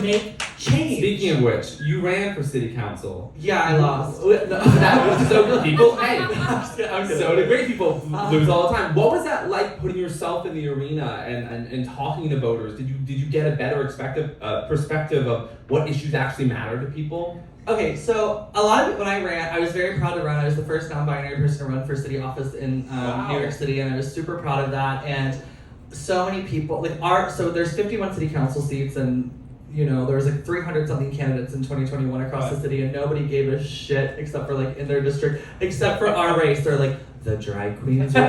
make change. Speaking of which, you ran for city council. Yeah, I lost. So good people, hey, I'm so did great people lose all the time. What was that like putting yourself in the arena and talking to voters? Did you get a better perspective of what issues actually matter to people? Okay, so a lot of it when I ran, I was very proud to run. I was the first non-binary person to run for city office in New York City, and I was super proud of that. And so many people, so there's 51 city council seats, and there was 300 something candidates in 2021 across the city, and nobody gave a shit except for in their district, except for our race. They're the drag queens. So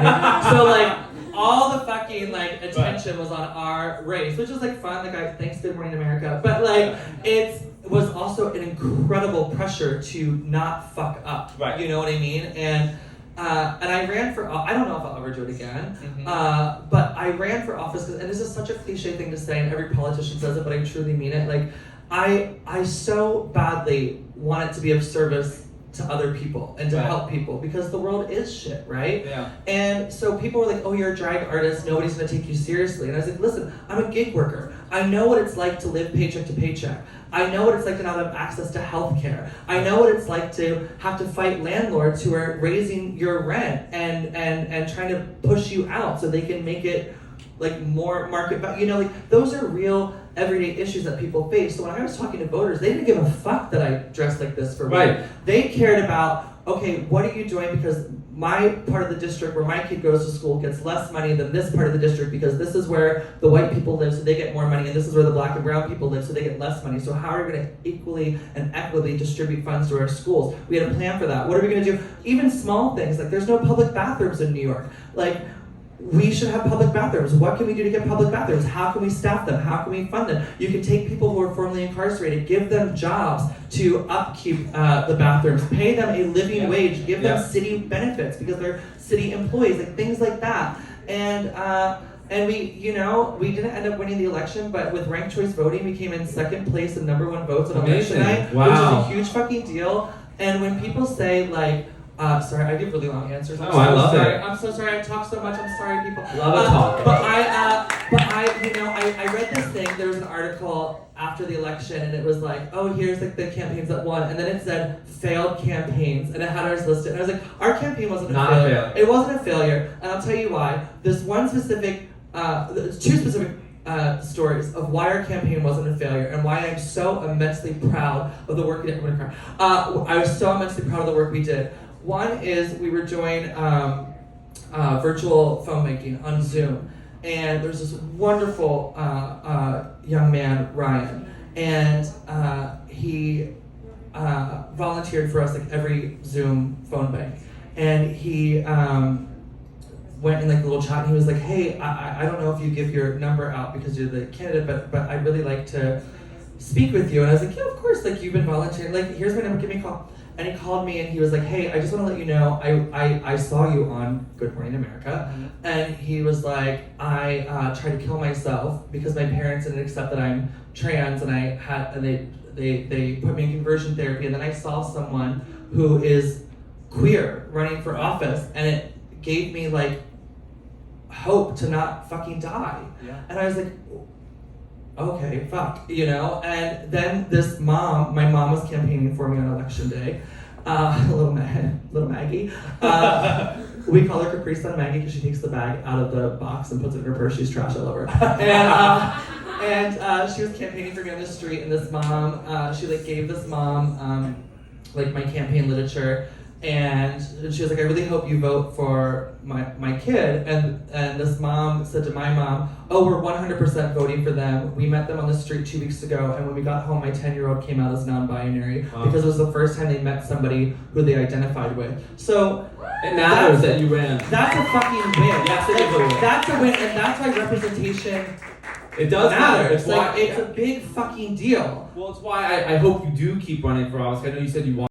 all the fucking attention was on our race, which is fun. Thanks, Good Morning America. But it was also an incredible pressure to not fuck up. Right. You know what I mean? And I ran for, I don't know if I'll ever do it again, but I ran for office, and this is such a cliche thing to say, and every politician says it, but I truly mean it. I so badly wanted to be of service to other people and to help people, because the world is shit, right? Yeah. And so people were oh, you're a drag artist, nobody's gonna take you seriously. And I was listen, I'm a gig worker. I know what it's like to live paycheck to paycheck. I know what it's like to not have access to health care. I know what it's like to have to fight landlords who are raising your rent and trying to push you out so they can make it more market value. Those are real everyday issues that people face. So when I was talking to voters, they didn't give a fuck that I dressed like this for me. They cared about, okay, what are you doing? Because my part of the district where my kid goes to school gets less money than this part of the district, because this is where the white people live, so they get more money, and this is where the black and brown people live, so they get less money. So how are we going to equally and equitably distribute funds to our schools? We had a plan for that. What are we going to do? Even small things, there's no public bathrooms in New York. We should have public bathrooms. What can we do to get public bathrooms? How can we staff them? How can we fund them? You can take people who are formerly incarcerated, give them jobs to upkeep the bathrooms, pay them a living wage, give them city benefits because they're city employees, things like that. And we didn't end up winning the election, but with ranked choice voting, we came in second place and number one votes on election night, which is a huge fucking deal. And when people say sorry, I give really long answers. I love it. I'm so sorry. I talk so much. I'm sorry, people. Love to talk. But I read this thing. There was an article after the election, and it was oh, here's the campaigns that won, and then it said failed campaigns, and it had ours listed. And I was our campaign wasn't a failure. It wasn't a failure, and I'll tell you why. There's two specific stories of why our campaign wasn't a failure and why I'm so immensely proud of the work we did. I was so immensely proud of the work we did. One is we were doing virtual filmmaking on Zoom, and there's this wonderful young man, Ryan, and he volunteered for us every Zoom phone bank, and he went in the little chat, and he was hey, I don't know if you give your number out because you're the candidate, but I'd really like to speak with you. And I was yeah, of course, you've been volunteering, here's my number, give me a call. And he called me and he was hey, I just want to let you know, I saw you on Good Morning America. Mm-hmm. And he was I tried to kill myself because my parents didn't accept that I'm trans, and they put me in conversion therapy, and then I saw someone who is queer running for office, and it gave me hope to not fucking die. Yeah. And I was okay, fuck, and then my mom was campaigning for me on election day, little Maggie. We call her Capri Sun Maggie because she takes the bag out of the box and puts it in her purse. She's trash all over. And she was campaigning for me on the street, and this mom, she gave this mom my campaign literature. And she was I really hope you vote for my kid. And this mom said to my mom, oh, we're 100% voting for them. We met them on the street 2 weeks ago, and when we got home, my 10-year-old came out as non-binary because it was the first time they met somebody who they identified with. So it matters that you ran. That's a fucking win. Yes, it is a win. That's a win, and that's why representation it does matter. It's it's a big fucking deal. Well, it's why I hope you do keep running for office. I know you said you want